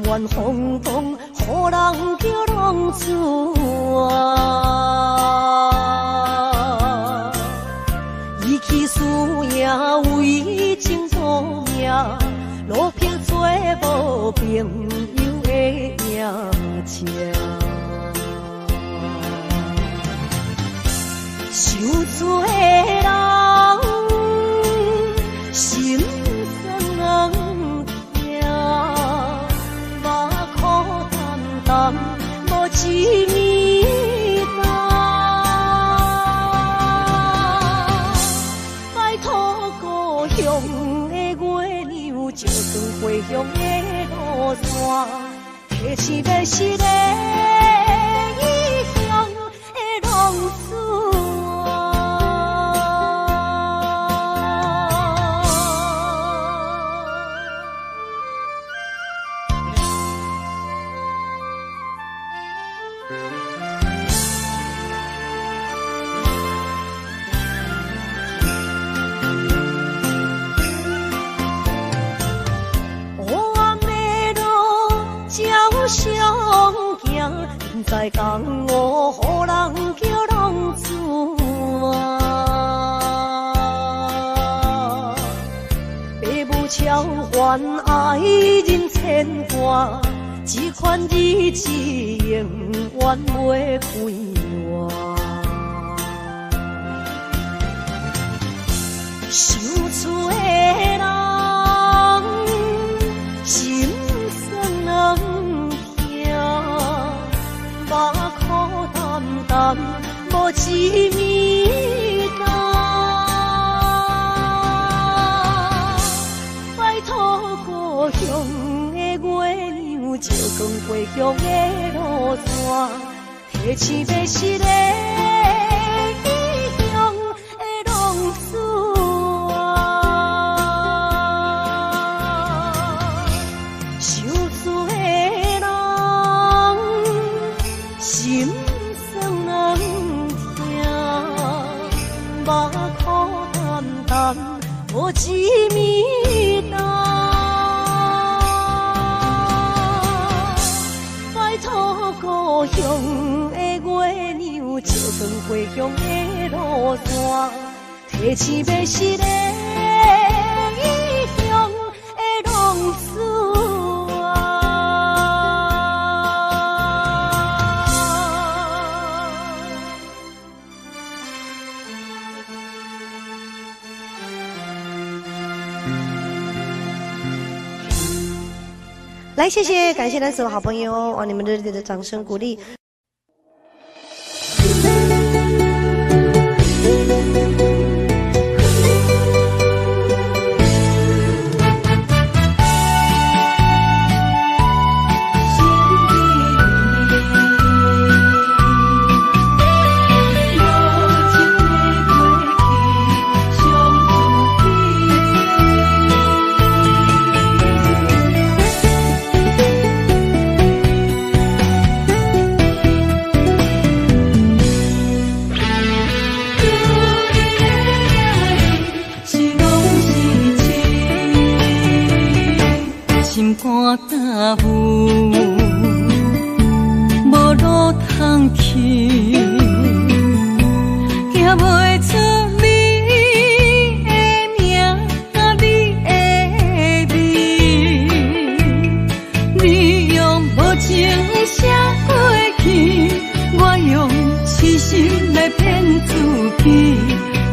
愿风风，予人叫浪子啊！伊去输赢为情做命，路撇做无朋友的赢情。受罪人心酸痛，目苦淡淡无一面重。拜托故乡的月亮，照光回乡的路线，提醒要是个异乡的浪子。相行，不知江湖，予人叫浪子啊！父母超还爱人牵挂，这款日子永远袂归我。受罪的人心酸目苦淡淡，无一面重。拜托故乡的月亮，照光回乡的路线，提醒要是个异乡的浪子啊！受罪的人心酸痛，目苦淡淡无一面重。拜托故乡的月亮，照光回乡的路线，提醒要是个异乡的浪子啊！来，谢谢，感谢咱所有好朋友哦，你们热烈的掌声鼓励。肝焦有，无路通去，行袂出你的名，你的味。你用无情写过去，我用痴心来骗自己。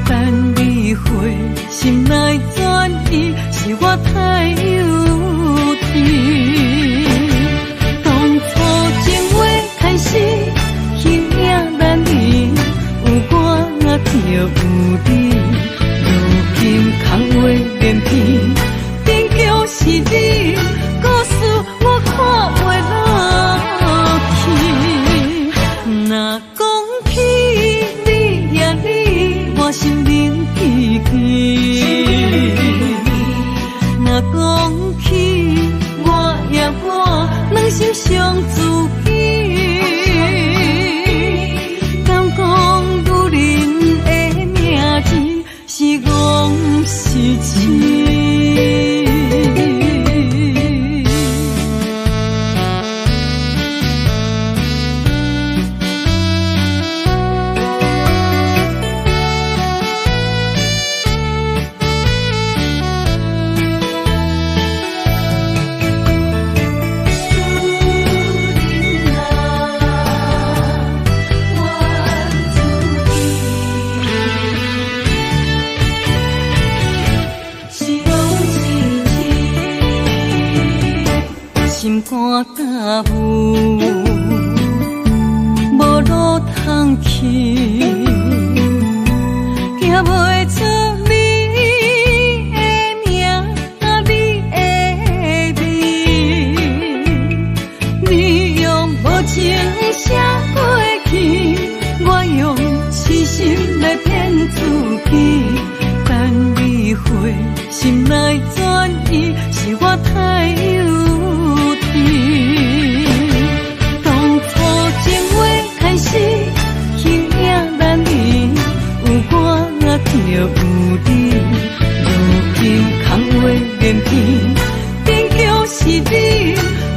等你回心来转意，是我太幼稚。当初情话开始，形影难离，有我就有你。如今空话连篇，终究是你，故事我看袂落去。若讲起你呀你，我心灵悲戚。若心肝焦浮，无路通去，行袂出你的名，你的味，你用无情写过去，我用痴心来骗自己，等你回心来转移，是我太有甜。当初情话开始，形影难离，有我就有你，如今空话连篇，终究是你，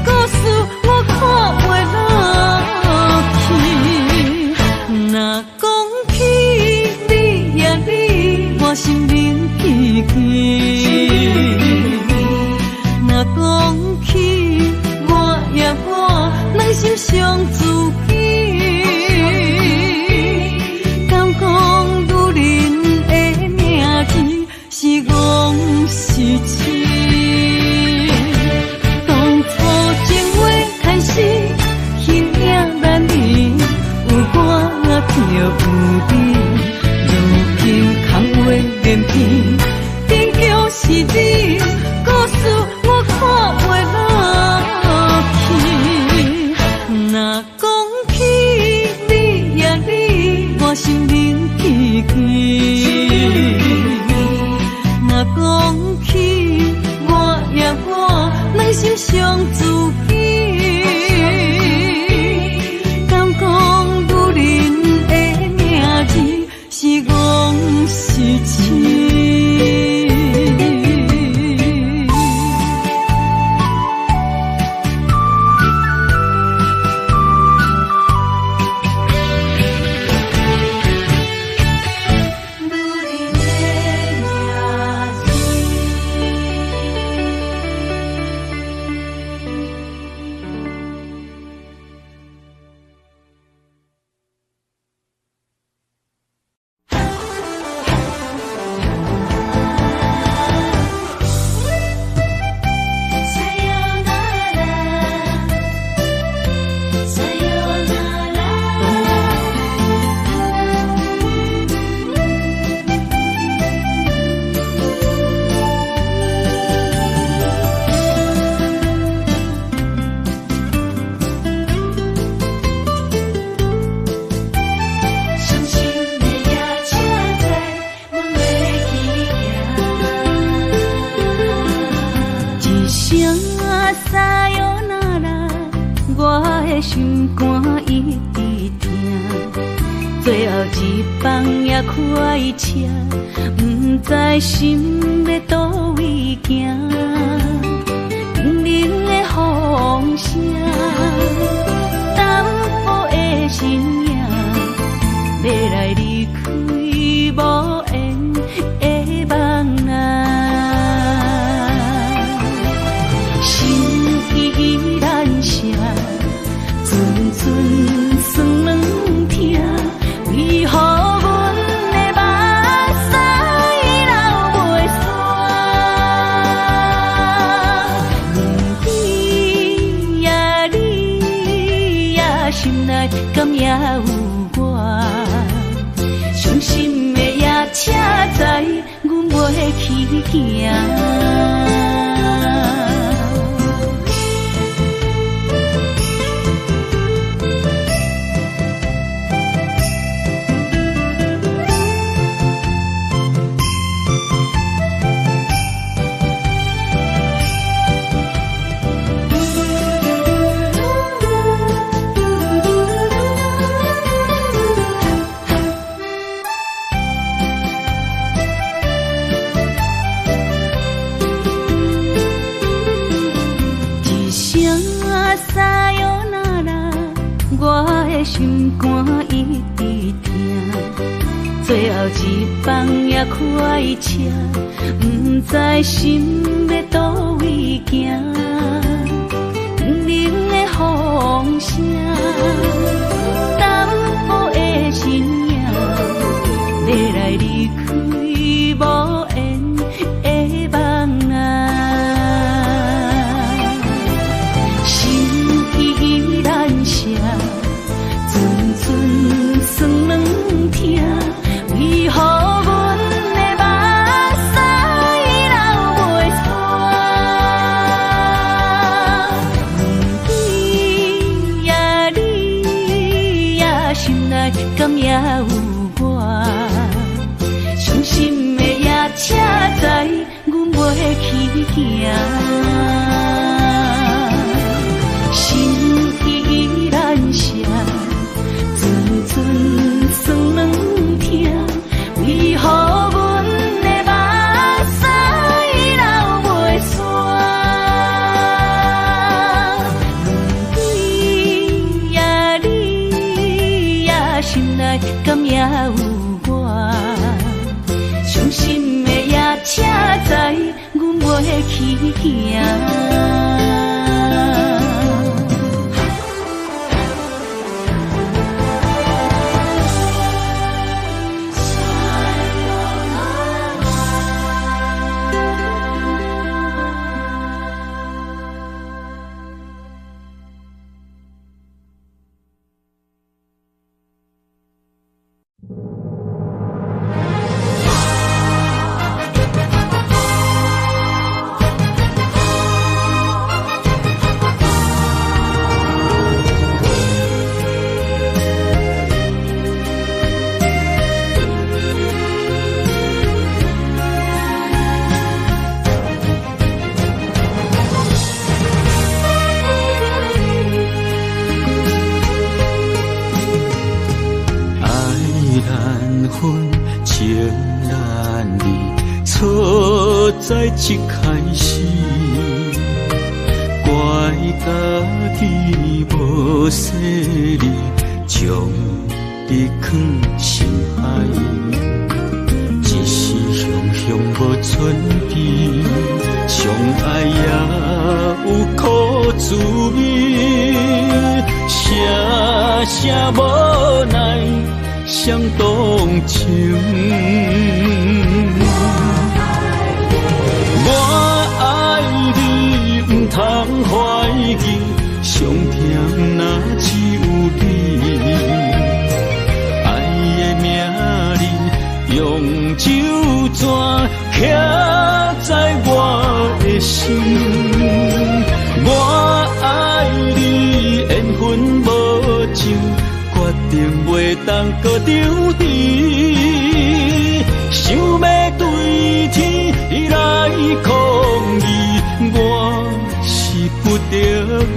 故事我看袂落去。若讲起你呀你，我心面起起。若讲起我呀我，软心伤自己。敢讲女人的名字是戆是痴？当初情话开始，形影难离，有我就有你，如今空话连篇，终究是你，故事我看袂落去。若讲起你呀你，我心面起起。若讲起我呀我，软心伤自己。敢讲女人的名字是戆是痴？心肝一直疼，最后一放也开车，不知心要倒位行。冷冷的风声，淡薄的身影，要来离开无缘的梦啊，心依然舍。寸寸酸软疼，为何阮的目屎流袂煞？你呀你呀，心内敢也有我？伤心的夜车载，阮袂去行。心肝一直疼，最后一放也开车，不知心要倒位行。冷冷的风声，淡薄的身影，要来离开无缘的梦啊。去行。心依然伤，阵阵酸软痛，为何阮的目屎流袂煞？问你呀，你呀，心内敢也有我？伤心的夜车载，阮袂去行。在一开始，怪家己无细腻，将你藏心海。一时雄雄无准备，相爱也有苦滋味，声声无奈伤动情。我爱你，不通怀疑，上疼若只有你。爱的名字用酒泉刻在我的心。我爱你，缘分无情，决定袂当搁丢低。想要对天来抗议，我是不得已。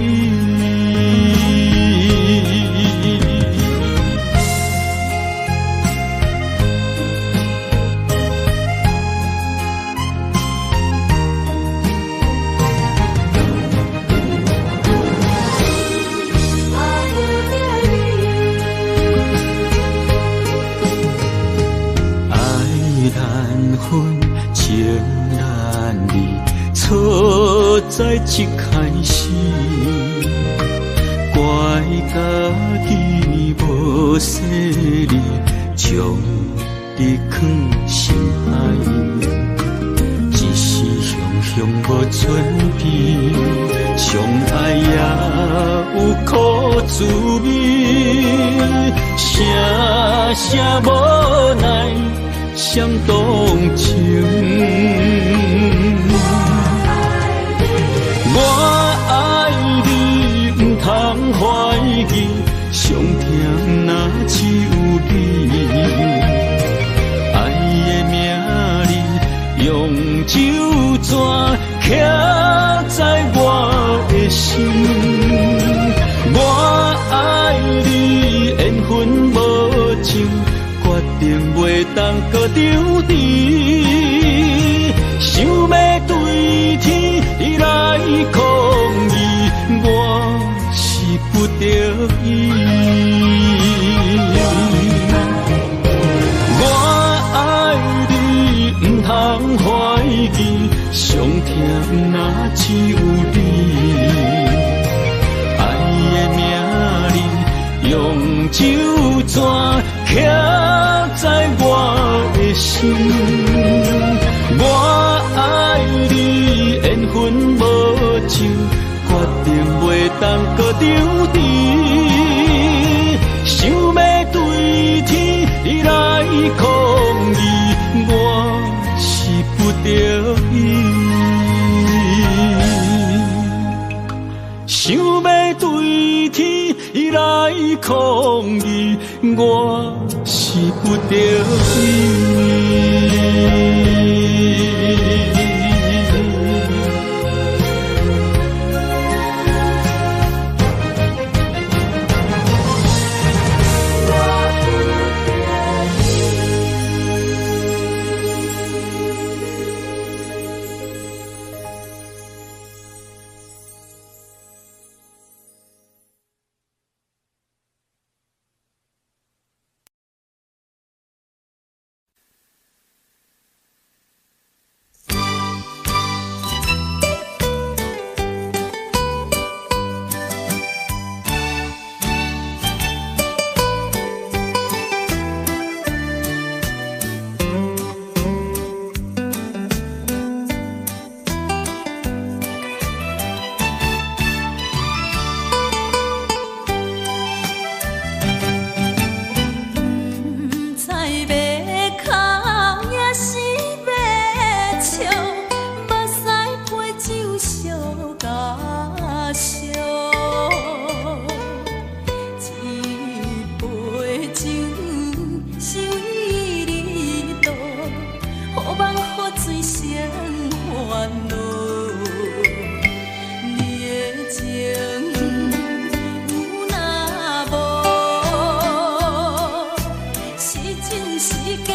在一开始，怪家己无细腻，将你藏心海。一时雄雄无准备，相爱也有苦滋味，声声无奈伤动情。我爱你，不通怀疑，上疼若只有你。爱的名字用酒泉刻在我的心。我爱你，缘分无情，决定袂当搁丢低。想要对天来抗议，我是不得已。我爱你，不通怀疑，上疼若只有你。爱的名字用酒泉刻在我的心。我爱你，缘分无情，决定袂当搁丢低。想要对天来抗议，我是不得已。想要对天来抗议，我是不得已。烧甲烧，一杯酒收伊里肚，好梦好醉成烦恼。你的情有若无，是真是假？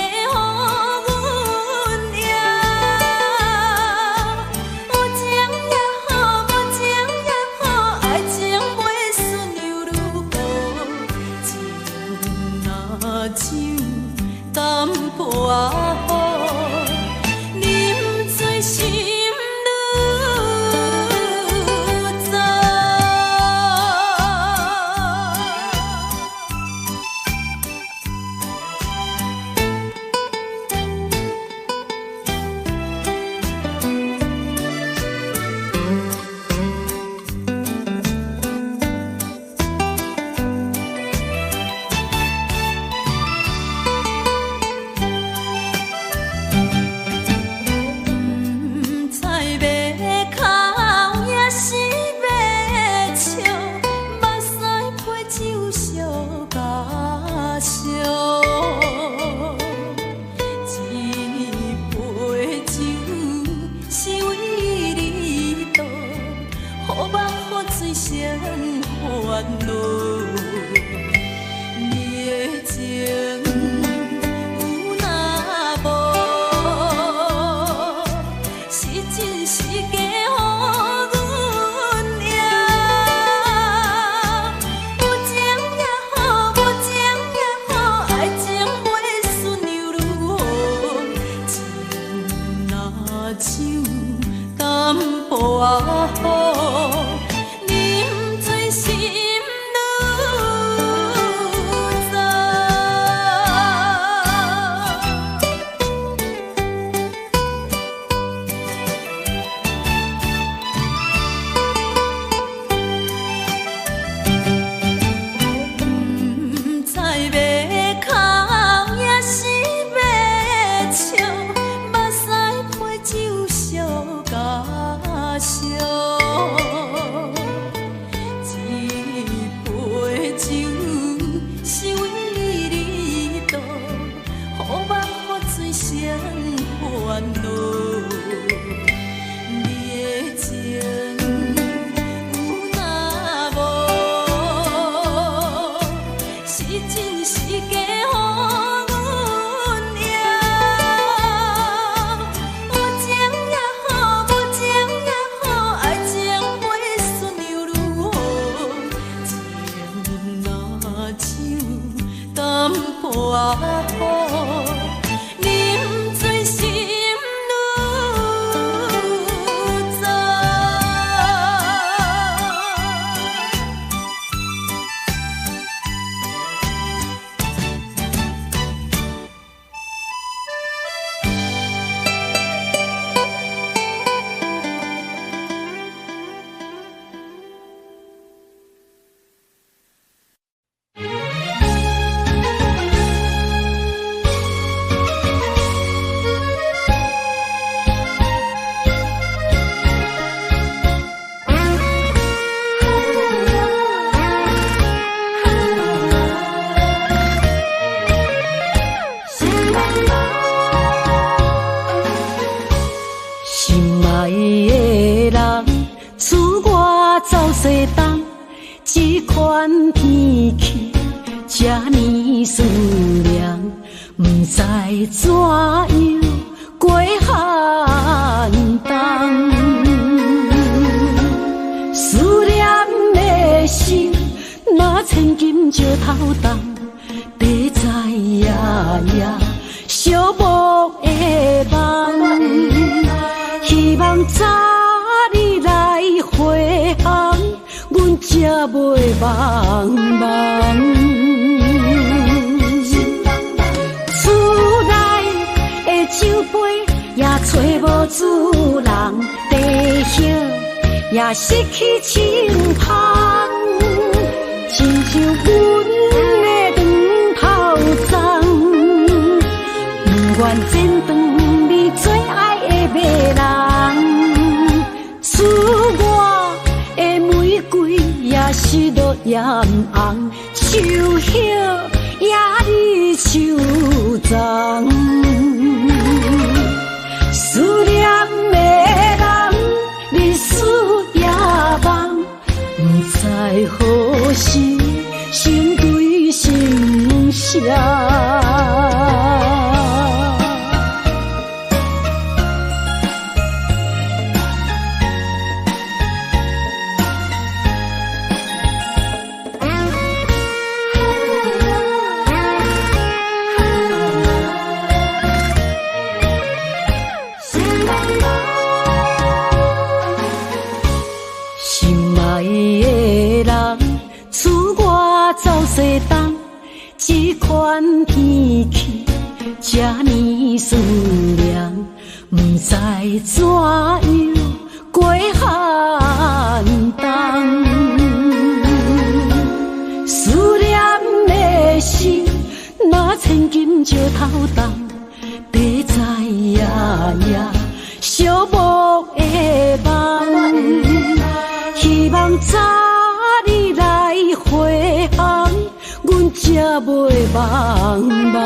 也失去清芳，亲像阮的长头鬃，不愿剪断你最爱的迷人。也是落艳红，秋叶也离秋丛。思念的人，日思夜梦，不知何时成对成双。西东这款天气，这呢思念，不知怎样过寒冬。思念的心，若千金石头重，地在夜夜寂寞的梦，希望早日来回航。阮才袂茫茫，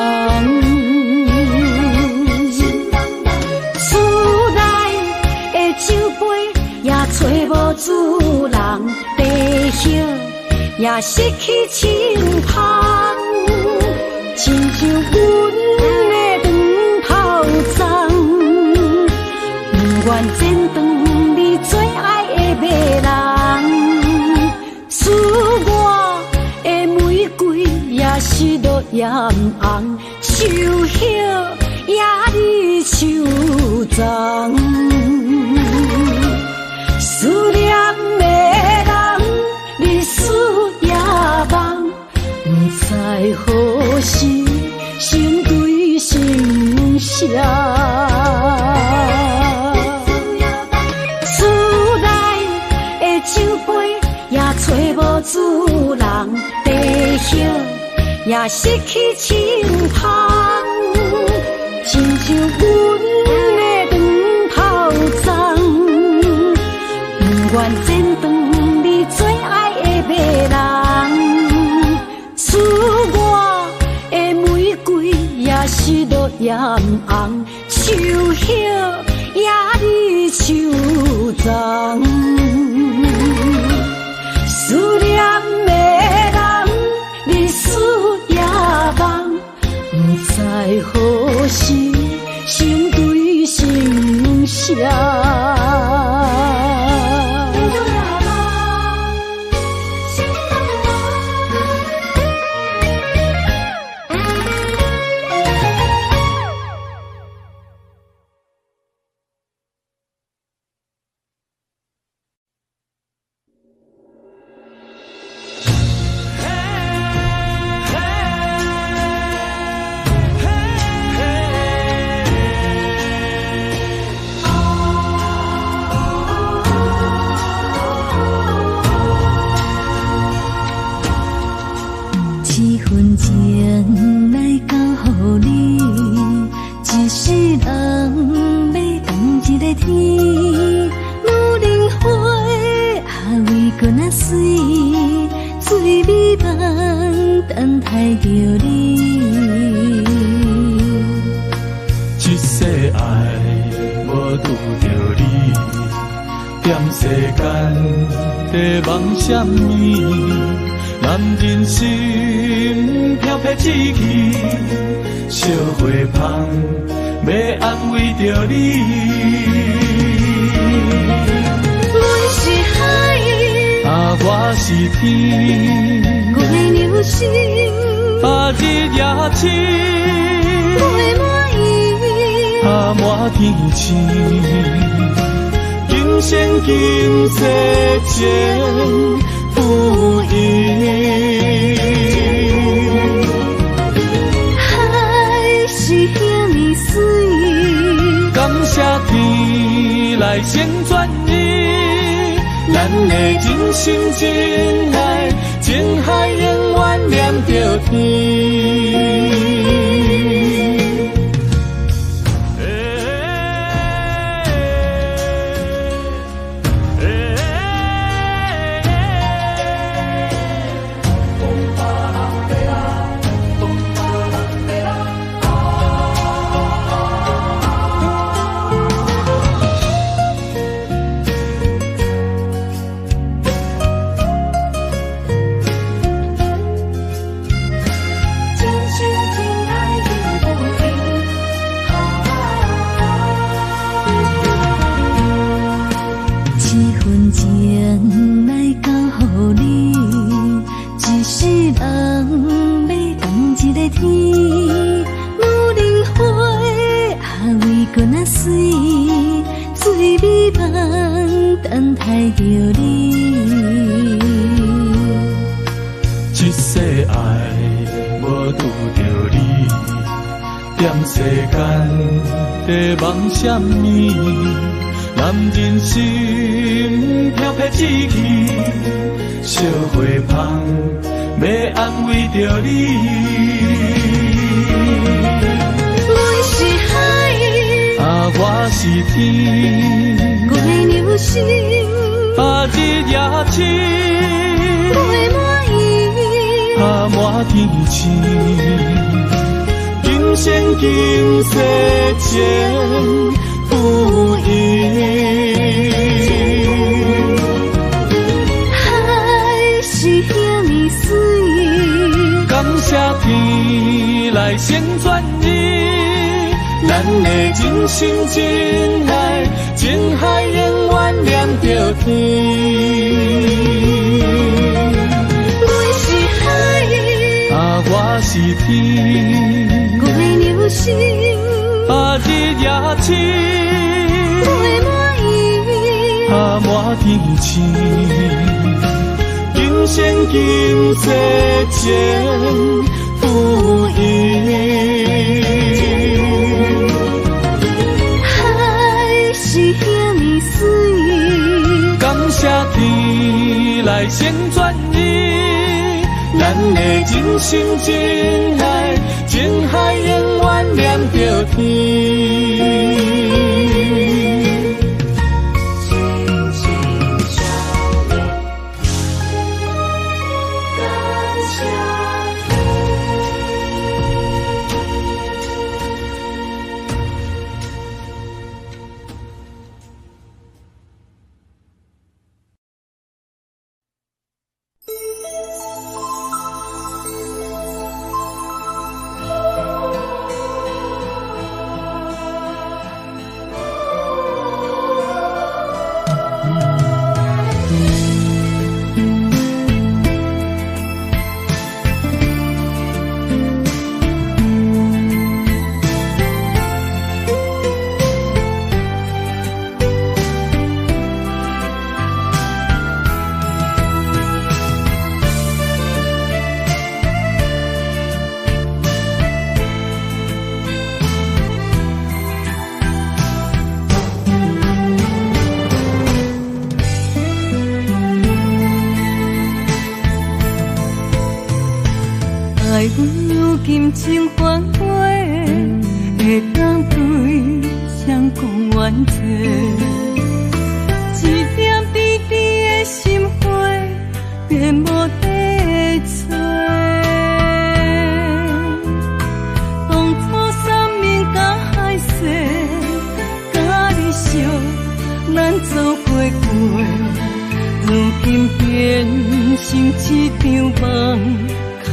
厝内的酒杯也找无主人，地叶也失去清芳，亲像阮的长头鬃，不愿剪断你最爱的迷人，赐我的玫瑰也是落艳红，秋叶也离秋丛。思念的人，日思夜梦，不知何时成对成双。厝内的酒杯也找无主人，地叶也失去清芳，亲像阮的长头鬃，不愿剪断你最爱的迷人，赐我的玫瑰也是落艳红，秋叶也离秋丛。思念的人，日思夜梦，不知何时成对成双。天，女人花啊为搁那水，水美梦等待着你。一世爱无拄着你，踮世间在梦什么？男人心飘撇志气，小花香要安慰着你。阮是海，啊，我是天，月流星，啊，日夜星，月满意，啊，满天星。今生今世前不移。海是遐尼水，感谢天来成全你，咱的真心真爱，情海永远连着天。阮是海，啊，我是天，月流星，啊，日夜星，月满意，啊，满天星。今生今世前不移。海是遐尼水，感谢天来成全你，咱的真心真爱，情海永远连着天。爱阮有金情繁花，会当对谁讲冤错？一点滴滴的心花，变无地找。当初三面甲海誓，甲你惜，咱走过过，如今变成一场梦。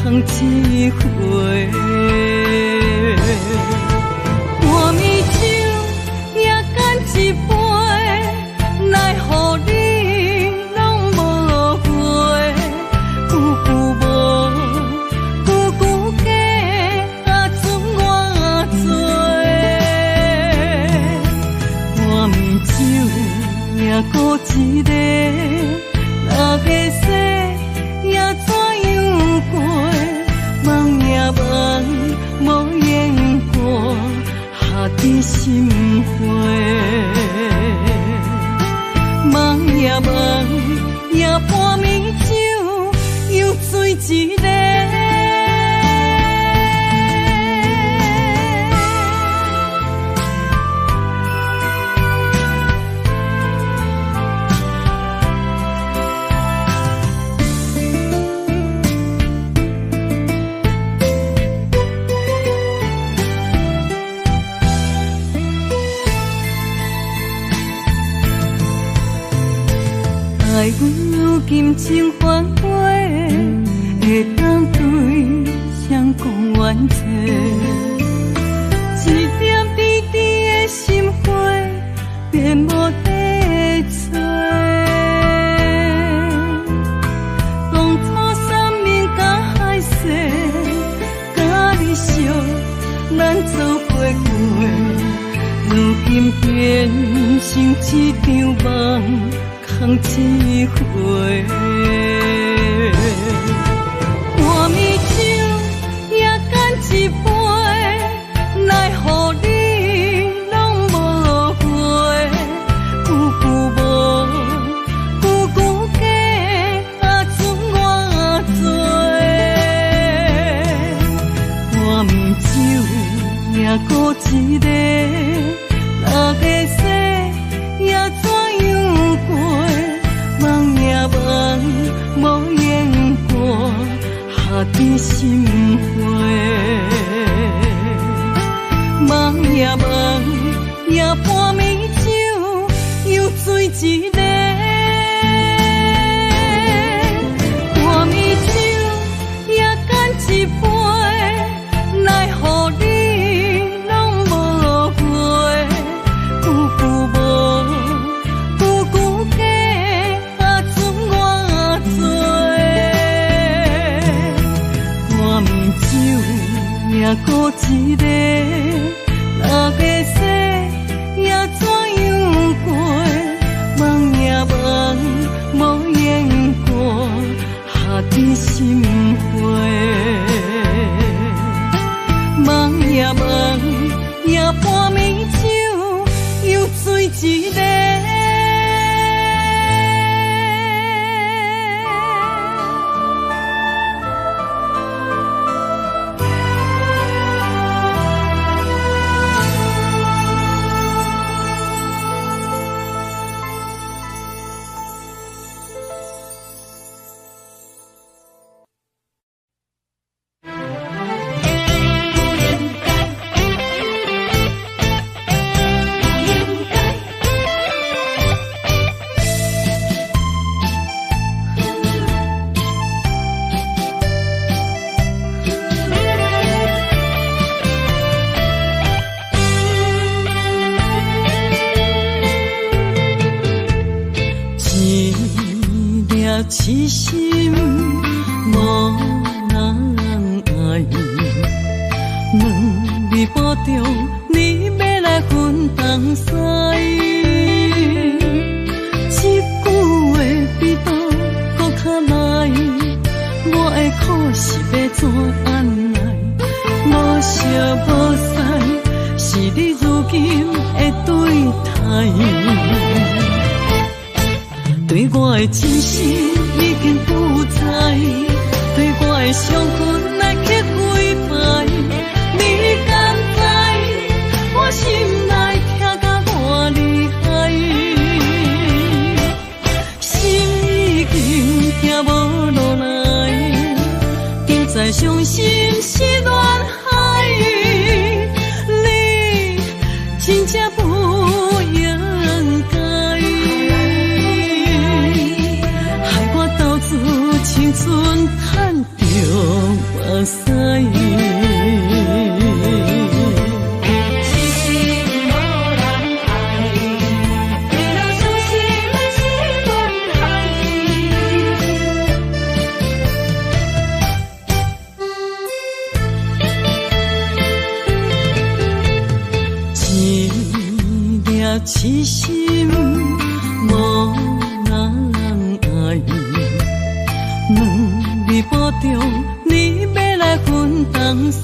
空一回，半暝酒也干一杯，奈何你拢无回？久久无，久久假，啊准我做。半暝酒也孤一个，那个世也怎样过？梦也梦，无言过，下伫心花。梦也梦，也半暝酒又醉一个。爱阮有金情繁花，会当对谁讲冤错？一点滴滴的心花，变无地找。当初三面甲海誓，甲你一场梦，空一回。半暝酒也干一杯，奈何你拢无回？久久无，久久假，剩我做。半暝酒也孤一个，哪个说也怎样过？梦也梦，无言过，下伫心灰。梦也梦，也半暝酒又醉一个。半暝酒也干一杯，奈何你拢无回？久久无，久久假，剩我做。半暝酒也孤一个，哪个说也怎样过？梦也梦，无言过，下伫心灰。梦也梦，也半暝酒又醉一个。痴心无人爱，两微波中你要来分东西。一句话比刀搁较来，我的苦是要怎安来？无惜无使，是你如今的对待。对我的真心已经不知，对我的伤痕来去几摆，你敢知我心内痛甲偌厉害？心已经行无落来，定在伤心是恋海，你真正不应该。青春赚着目屎，痴心无人爱，为了伤心的是恋海。一粒痴心无人爱。两微波中，你要来分东西。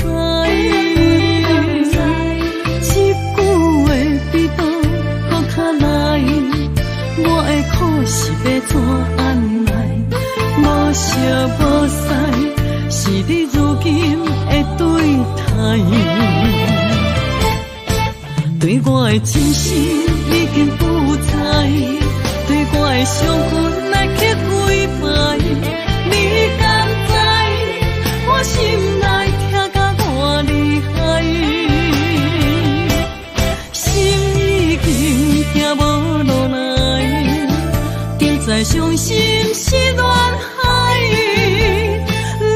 一句话比刀搁较来，我的苦是要怎安来？无惜无使，是你如今的对待。对我的真心已经不知，对我的伤痕来去几摆。你敢知我心内痛甲偌厉害？心已经行无落来，定在伤心是恋海，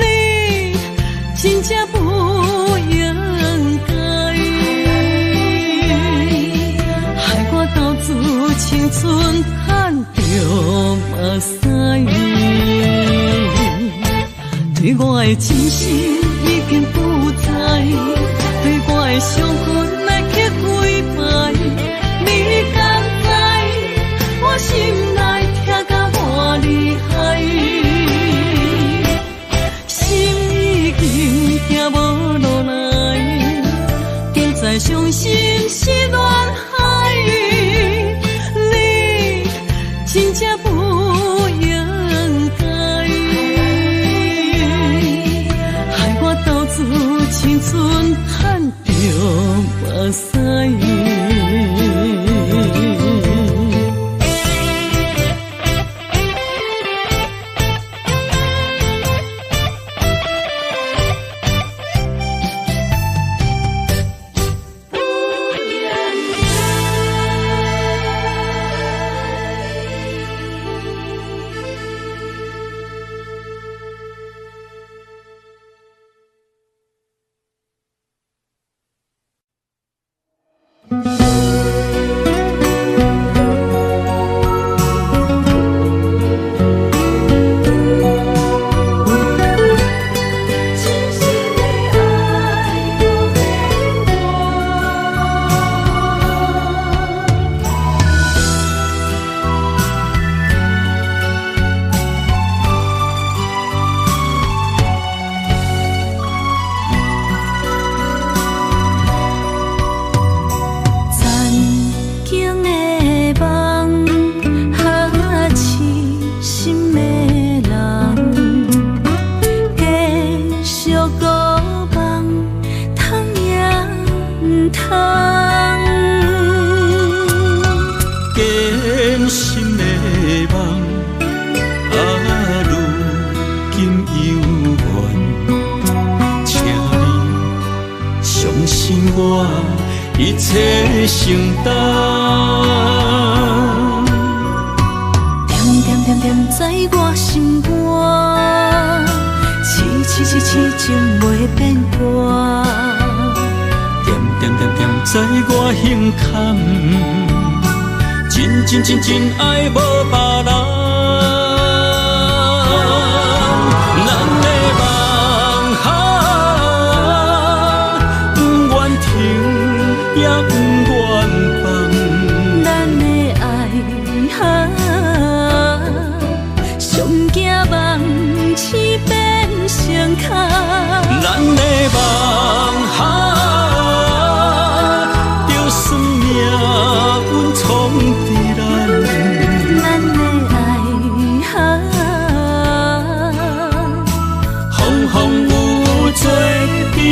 你真正不应该，害我斗自青春赚着目屎。对我的真心已经不知，对我的伤痕来去几摆，你敢知这不应该，害我斗志青春喊着目屎。一切承担，点点点点在我心肝，痴情袂变卦，点点点点在我胸坎，真爱无别人。咱的梦就算命运闯伫咱的爱风风雨做阵行。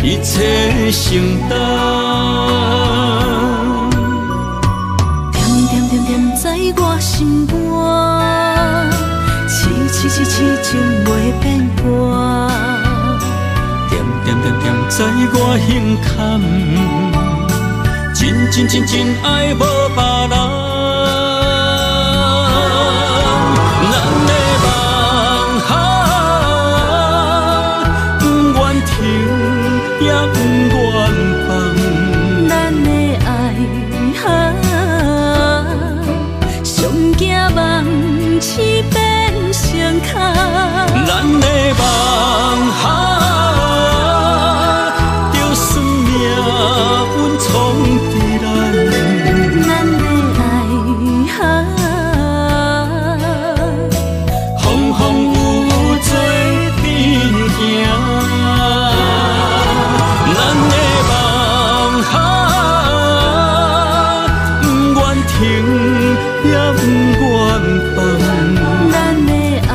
一切承担，点点点点在我心肝，痴情袂变卦，点点点点在我胸坎，真爱无别人。也不愿放，咱的爱上惊梦痴变成空，咱的梦就算命运闯伫咱的爱风风雨做阵行。也不愿放，咱的爱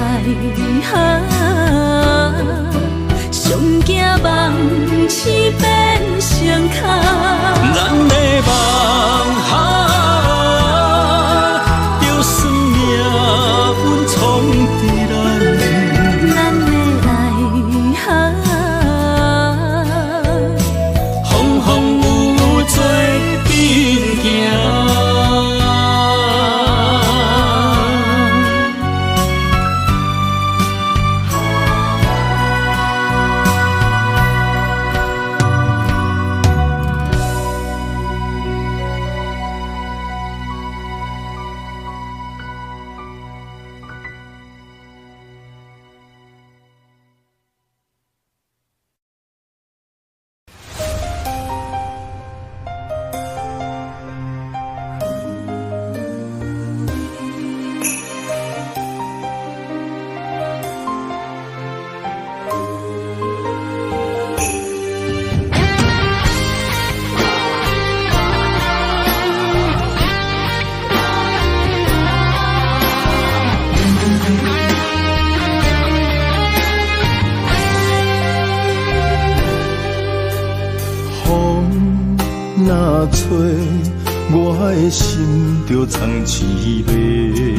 的心就藏滋味。雨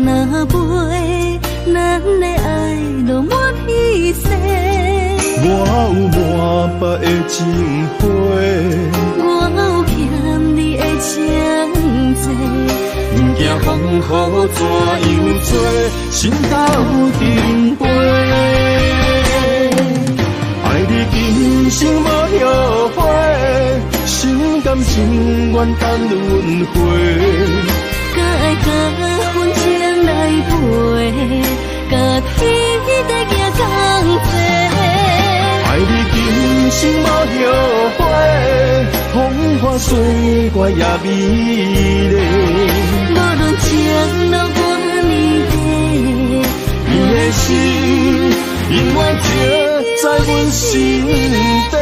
若飞，咱的爱就满稀世。我有满腹的情花，我有欠你的情债。不惊风雨怎样做，心斗阵飞。爱你今生无后悔，心甘情愿等轮回。甲爱甲婚前来陪，甲天在行同齐。爱你今生无后悔，风花雪月也美丽。无论情路多年底，你的心永远刻在阮心底。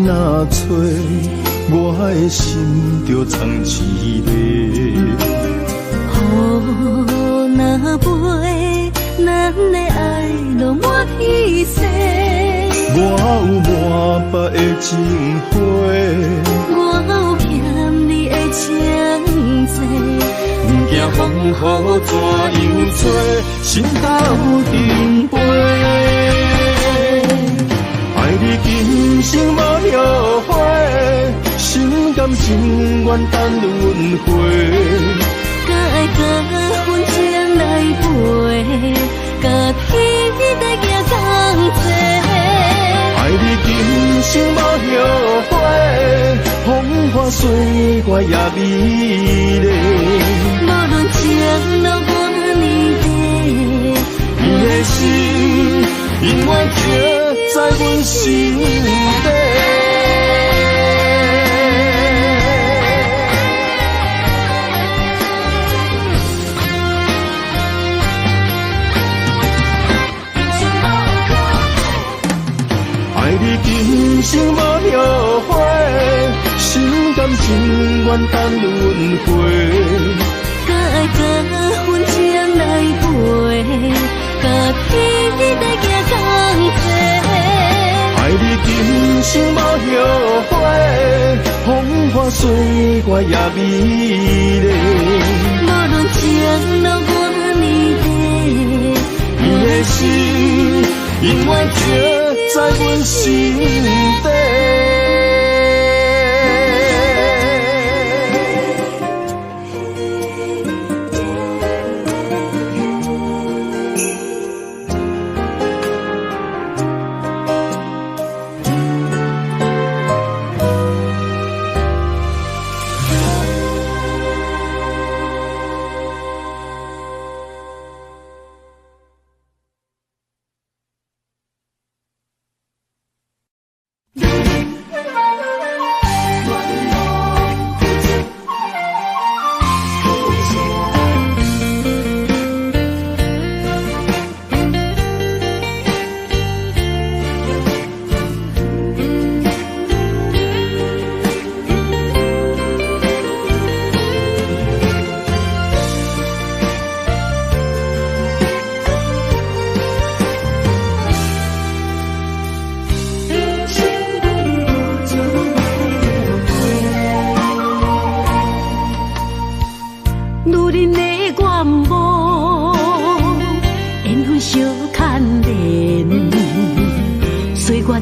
若吹，我的心就藏滋味。雨若飞，咱的爱就满稀世。我有满腹的情花，我有欠你的情债。不惊风雨怎样做，心斗阵飞。爱你今生无后悔，心甘情愿等轮回。甲爱甲婚前来陪，甲天在行同齐。爱你今生无后悔，风花雪月也美丽。无论情路多年底，你的心永远刻在阮心底。爱你今生无后悔，心甘情愿等轮回。甲爱甲婚前来陪，甲天在行同齐。爱你今生无后悔，风花雪月也美丽。无论情路多年底，你的心永远刻在阮心底。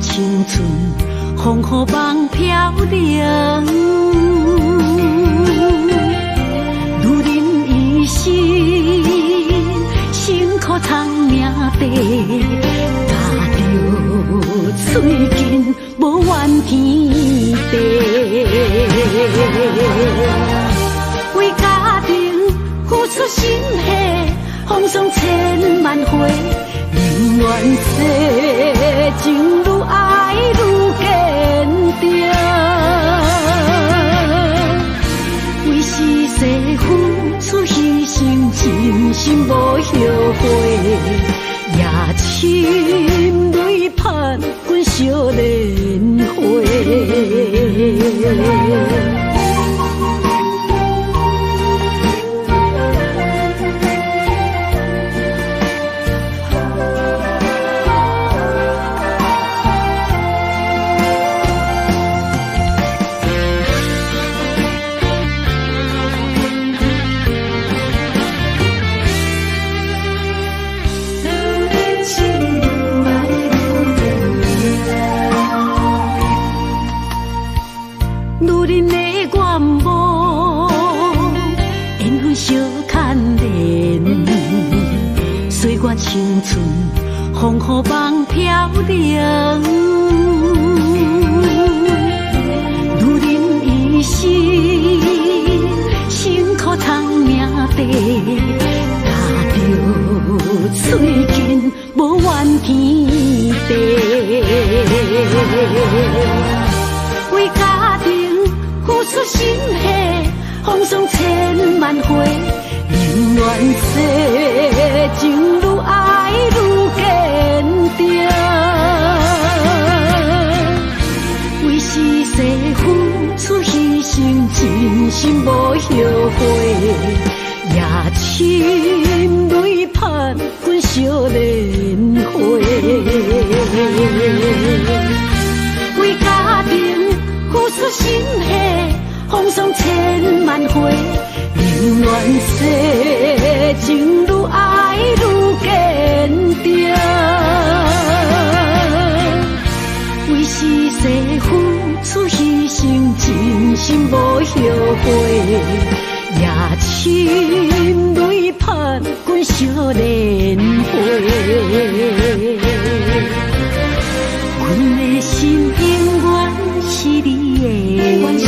青春风雨梦飘零，女人一生辛苦苍命地，踏着嘴筋无怨天地，为家庭付出心血，风霜千万回。宁愿世情如爱定。为是世付出牺牲，真心无后悔，也深泪盼阮少年花。女人的愿望，缘分小牵连，岁月青春，风雨梦飘零。女人一生辛苦赚命地，踏着嘴筋无怨天地。为家庭付出心血，风霜千万回，宁愿世情愈爱愈坚定。为是世付出牺牲，真心无后悔，也深泪盼阮少年花。为家庭付出心血，风霜千万回，宁愿世情愈爱愈坚定。为是世付出牺牲，真心无后悔，也深泪盼阮少年花。阮的心永远是你的。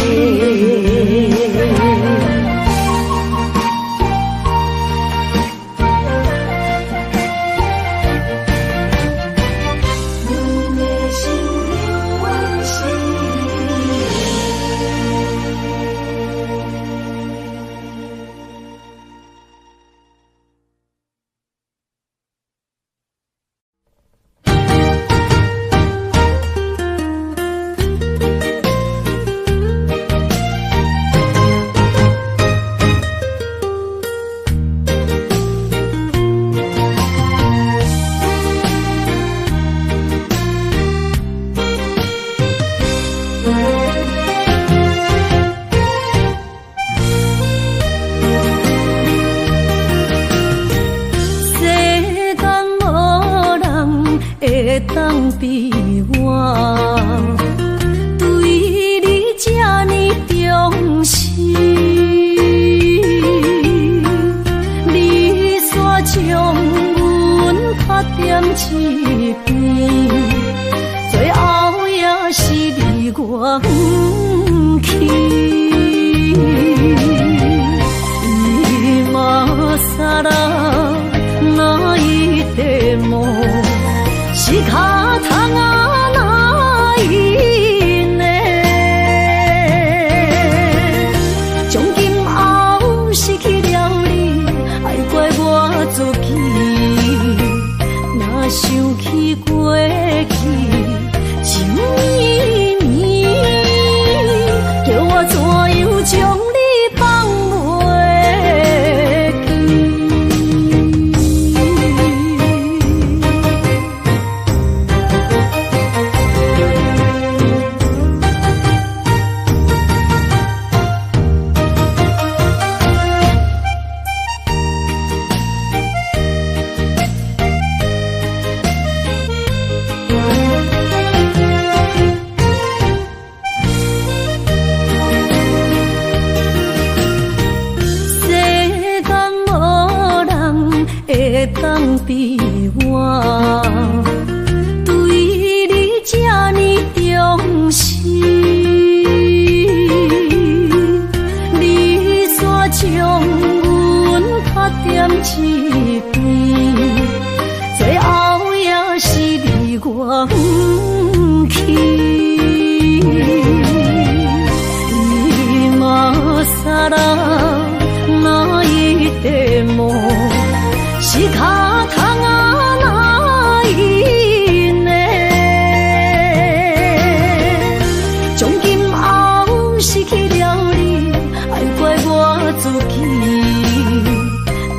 啦，哪一块毛？是脚痛啊，哪一呢？从今后失去了你，爱怪我自己。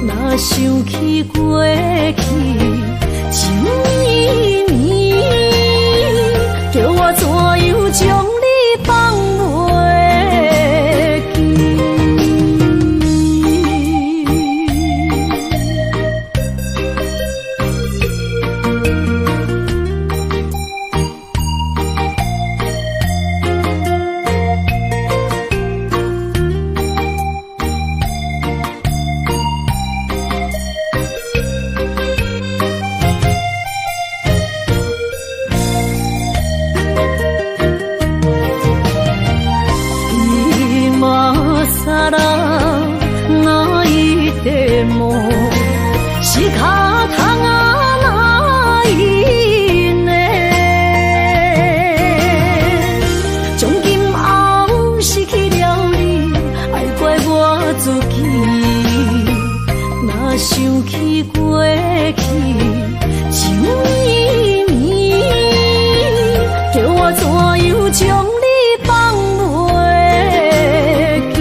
若想起过去，情绵绵，叫我怎样将你放袂记？是脚痛啊，哪一呢？从今后失去了你，爱怪我自己。若想起过去，情绵绵，叫我怎样将你放袂记？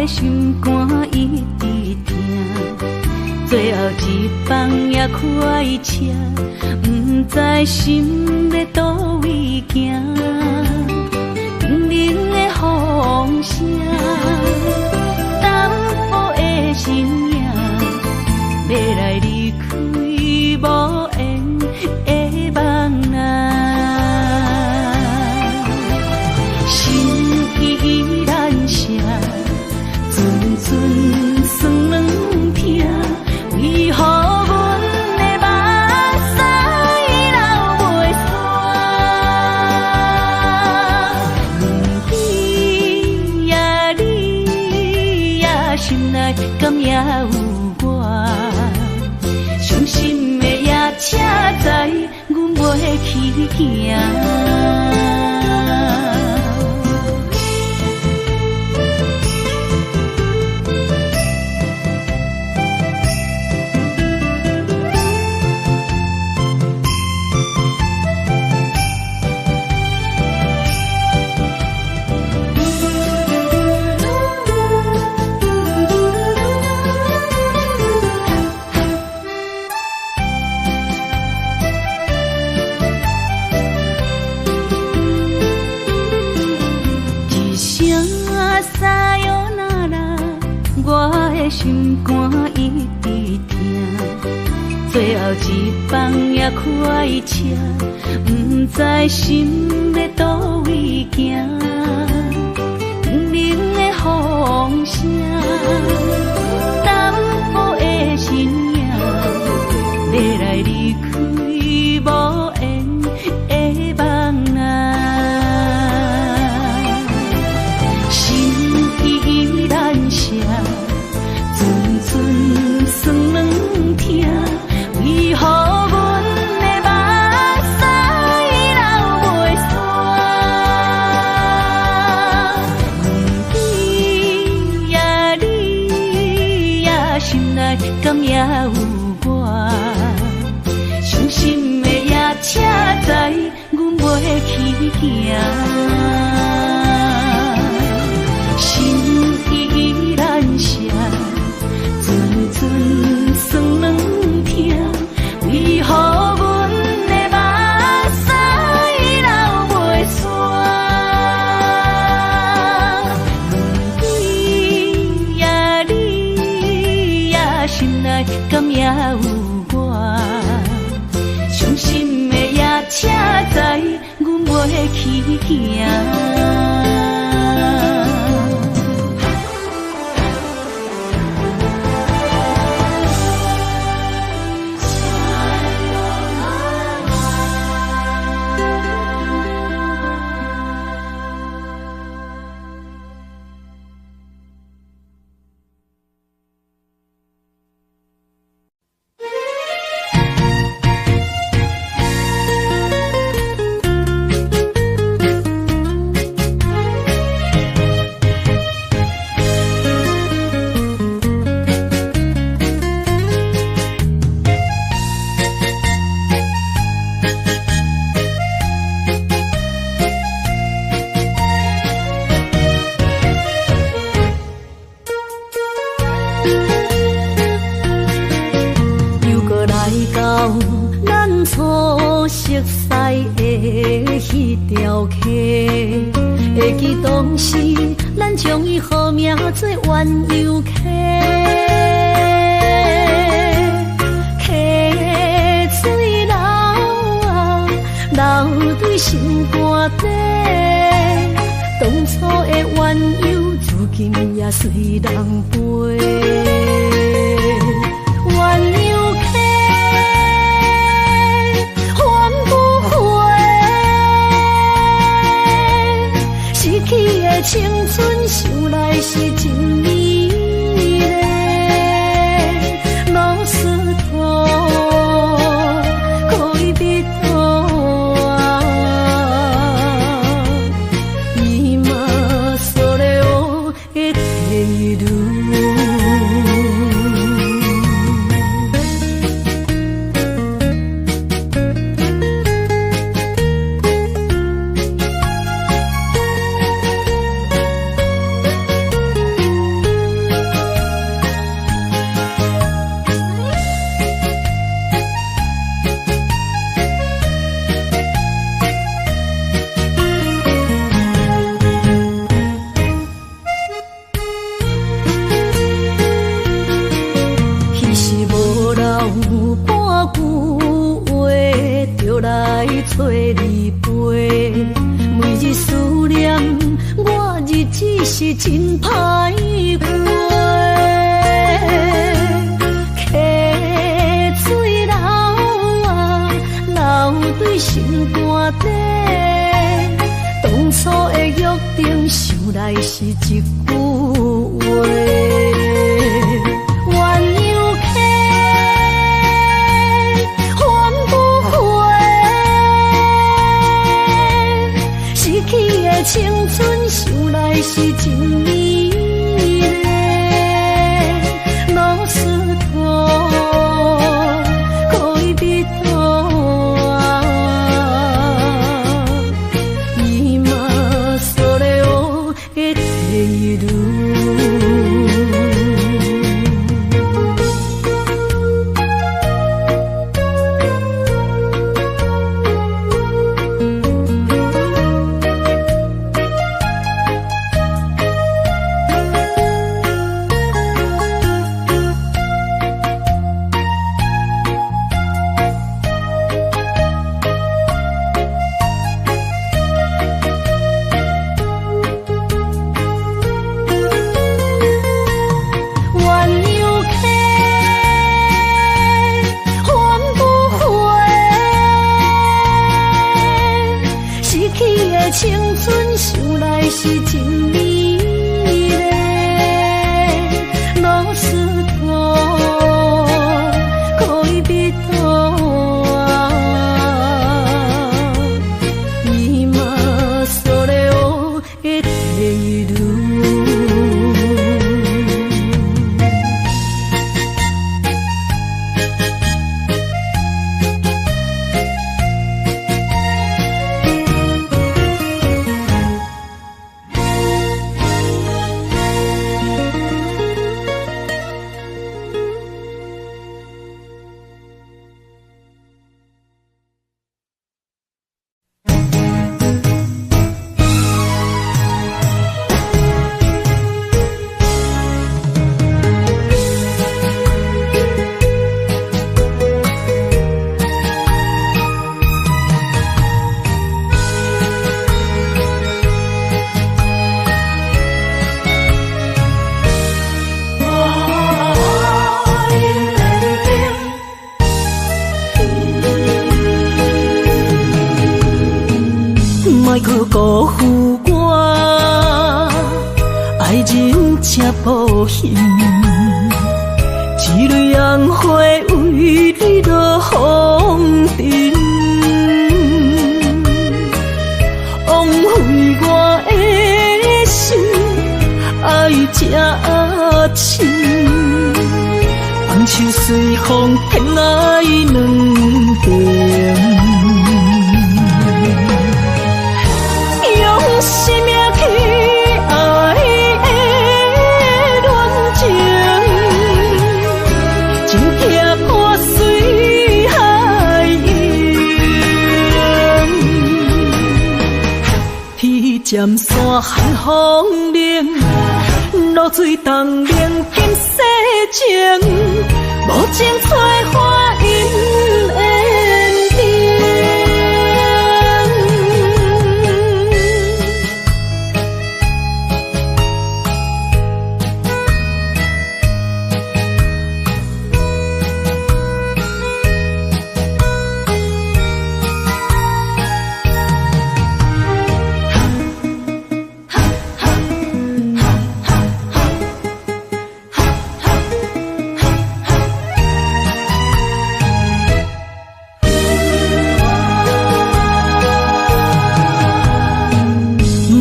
心肝一直疼，最后一放也快车，不知心要倒位行。冷冷的风声，淡薄的身影，要来离开无缘的梦啊，心依然舍。阵阵酸软痛，为何阮的目屎流袂煞？你呀你呀，心内敢也有我？伤心的夜车载，阮袂去行。心肝一直疼，最后一放也快车，不知心要倒位行。冷冷的风声，淡薄的身影，要来离开无缘的梦啊，心依然舍。酸软痛，为何阮的目屎流袂煞？你呀你呀，心内敢也有我？伤心的夜车载，阮袂去行。船算软痛，为何阮的目屎流袂煞？你呀你呀，心内敢也有我？伤心的夜车载，阮袂去行。会记当时，咱将伊号名做鸳鸯溪，溪水流啊，流对心肝底。当初的鸳鸯，如今也随人飞。鸳鸯溪，翻不回。逝去的青春，想来是真美丽。老师徒，可以比图啊，伊嘛所了的地路。找你陪，每日思念，我日子是真歹过。溪水流啊，流对心肝底。当初的约定，想来是一句话。青春想来是真美丽，老师徒可以比图啊，伊嘛所了的地路。青春想来是真美丽，老师徒可以比图啊，伊嘛所了的地路。付我，爱人才保险，一蕊红花为你落风尘，枉费我的心，爱这深，放手随风偏爱两边。用生命去爱的恋情，真痛破水海涌。天渐山寒风冷，露水东冷金世情，无情催花因缘定。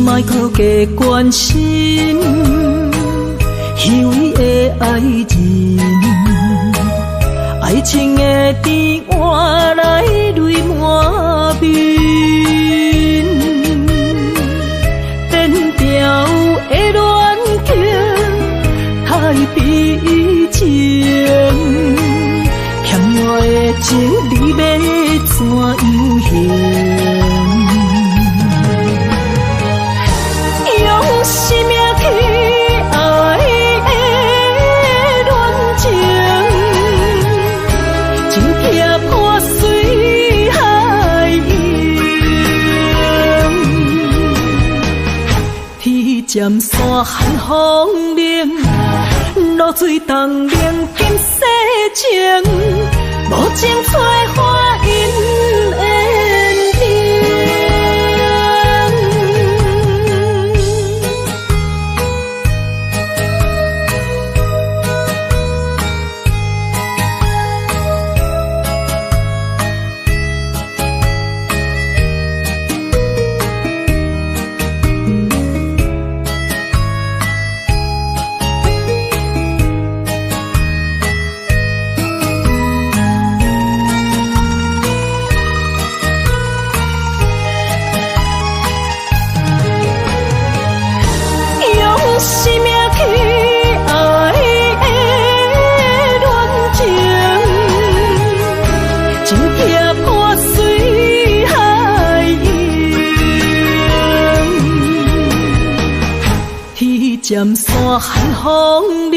莫搁加关心，虚伪的爱人，爱情的甜换来泪满面，变调的恋情太悲情，欠我的情你要怎样还？用生命去爱的恋情，真痛破水海涌。天渐山寒风冷，露水东冷金世情，无情催花因缘定。生命去爱的恋情，真痛破水海涌。天渐山寒风冷，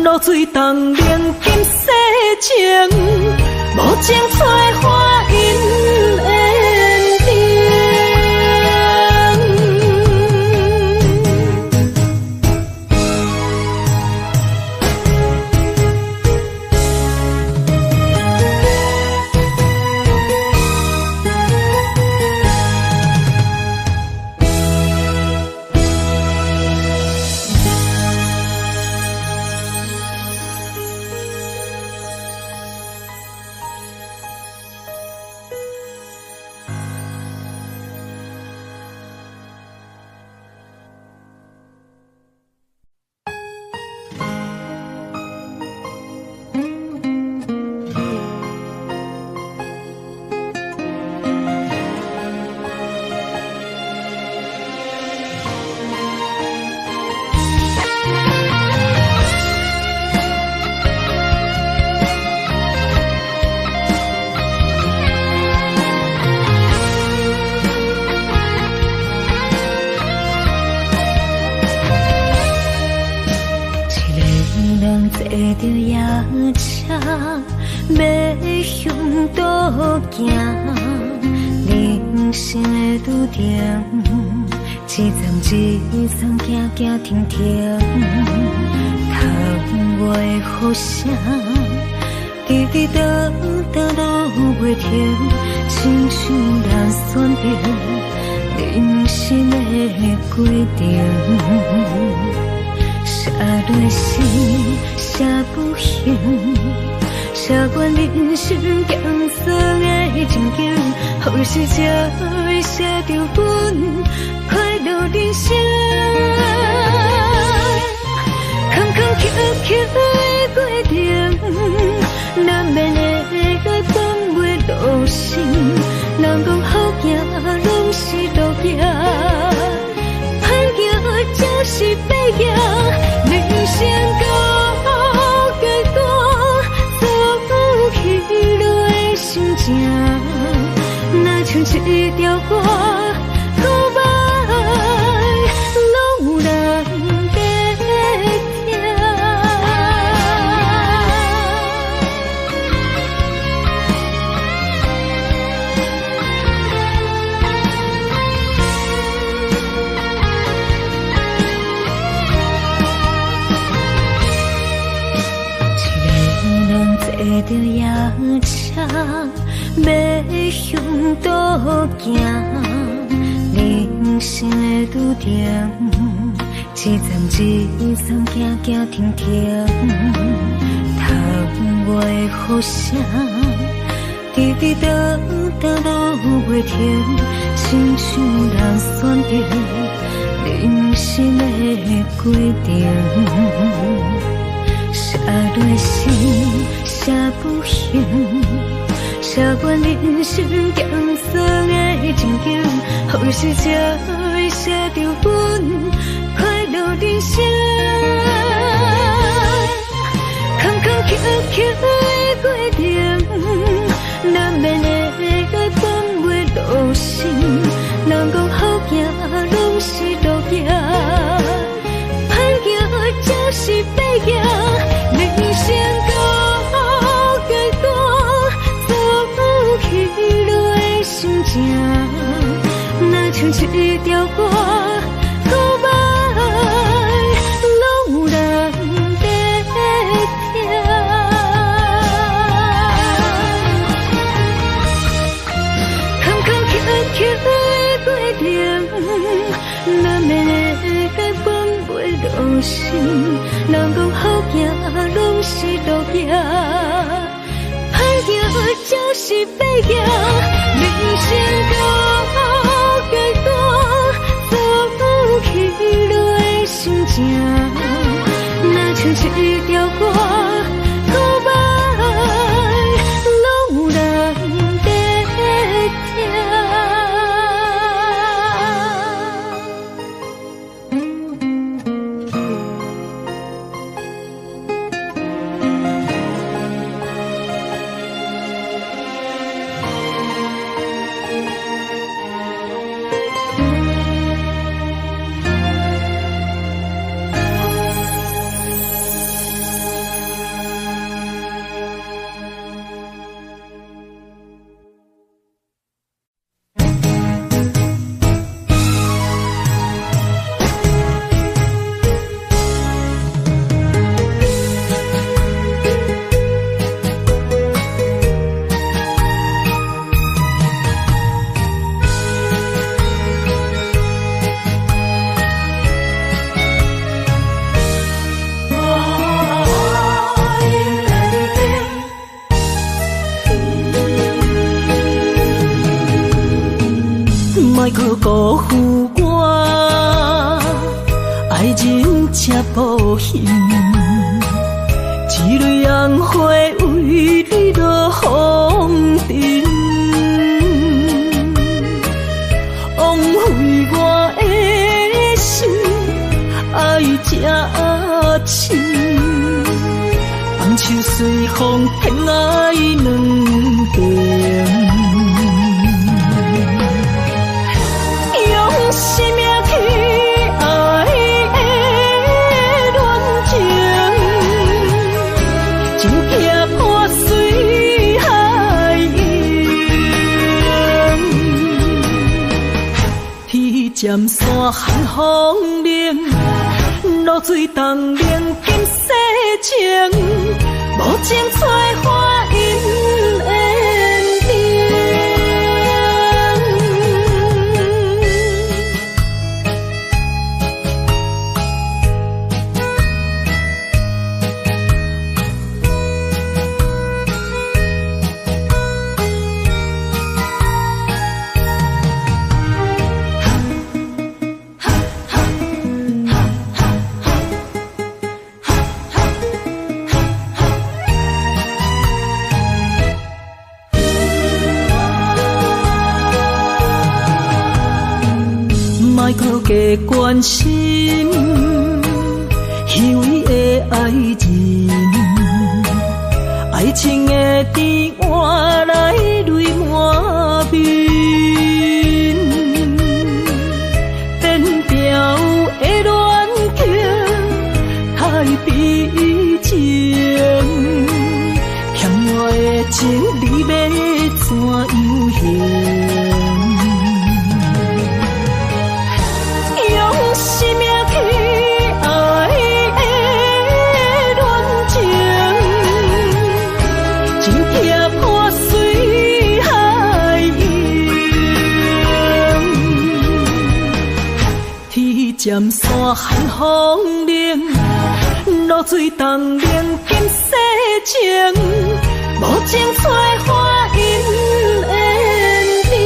露水东冷金世情，无情催花因缘定。坐着夜车，要向倒行，人生的拄定，一站一站行行停停，窗外的雨声，滴滴答答落袂停，亲像咱选择，人生的过程，写落诗，写不行，写阮人生艰酸的情景，何时才会写着阮快乐人生？坎坎坷坷的过程，难免会放袂落心。人讲好行，拢是路行；歹行就是白行。人生到阶段，走起落的心情，若像一条歌，古板拢有人在听。坐着夜车，要向倒行。人生的拄定，一站一站行行停停，窗外雨声，滴滴答答落袂停，亲像人选择人生的过程。写落诗，写不行，写阮人生艰酸的情景，何时才会写着阮快乐人生？坎坎坷坷的过程，难免会放袂落心。人讲好行，拢是路行；歹行就是白行。人生到阶段，走起落的心情，若像一条歌，古板拢有人在听。坎坎坷坷的过程，难免会放袂落心。人讲好行，拢是路行；歹行就是白行。人生到阶段，走起落的心情，若像一条歌，古板拢有人在听。莫去辜负我，爱人才无幸，一蕊红花为你落风尘，枉费我的心，爱这深，红树随风偏爱两边。生命去爱的恋情，真惊破水海洋。天渐山寒风冷，露水东冷金世情，无情采花因缘。莫搁加关心，虚伪的爱人，爱情的甜换来泪满面，变调的恋情太悲情，欠我的情你要怎样还？尖山寒风冷，露水东冷金世情，无情催花因缘定。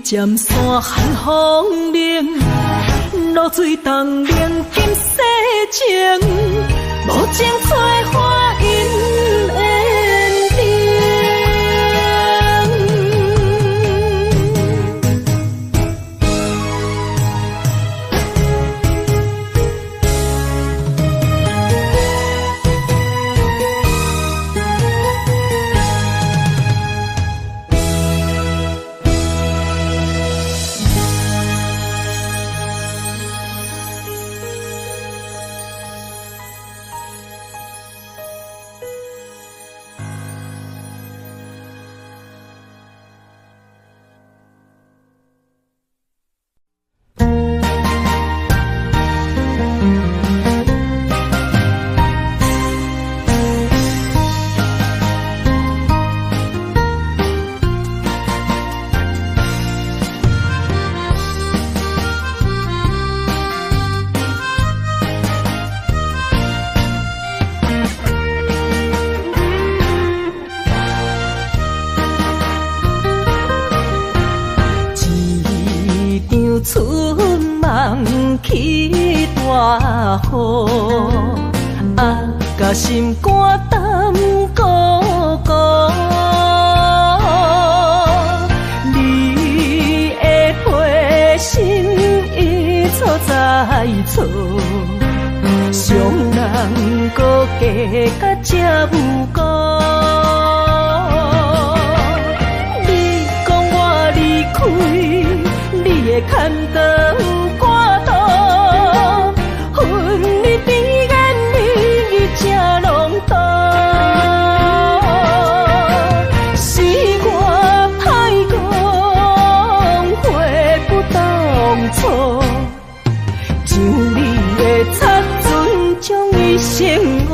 尖山寒风冷，露水东冷金世情，无情催花因缘定。春梦起大雨，甲心肝胆孤孤。你的花心已错在错，伤人搁加甲这无辜。你讲我离开，你的牵肠挂肚，恨你甜言蜜语这浓度，是我歹讲话不当初，像你的擦唇将伊生误。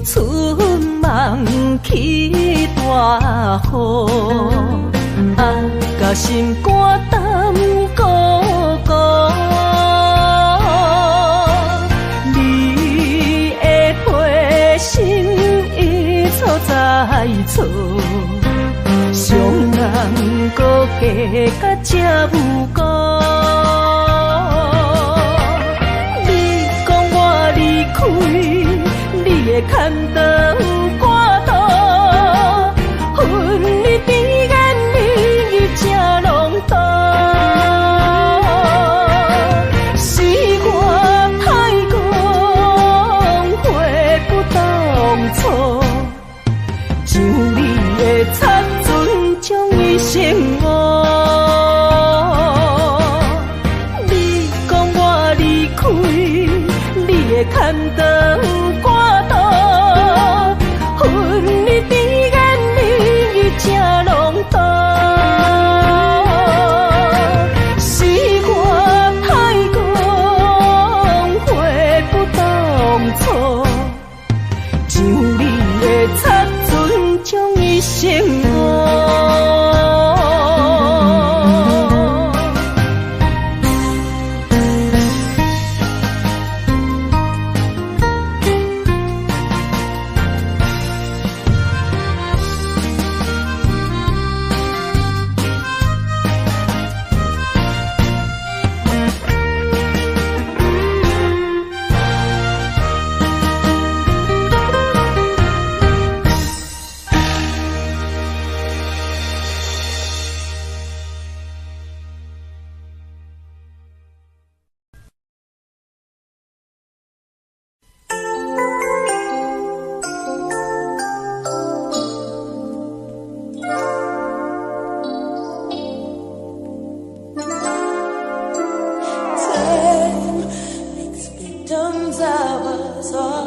春梦起大雨，甲心肝胆孤孤。你的花心已错在错，伤人搁加甲这无辜。会牵倒赶倒，恨你边眼你正拢倒，是我太讲话不当初，像你的擦船将伊生误。你讲我离开，你会牵倒赶倒，恨你边眼你正拢倒，是我太讲话不当初，像你的擦船将伊生误。Victims of us all.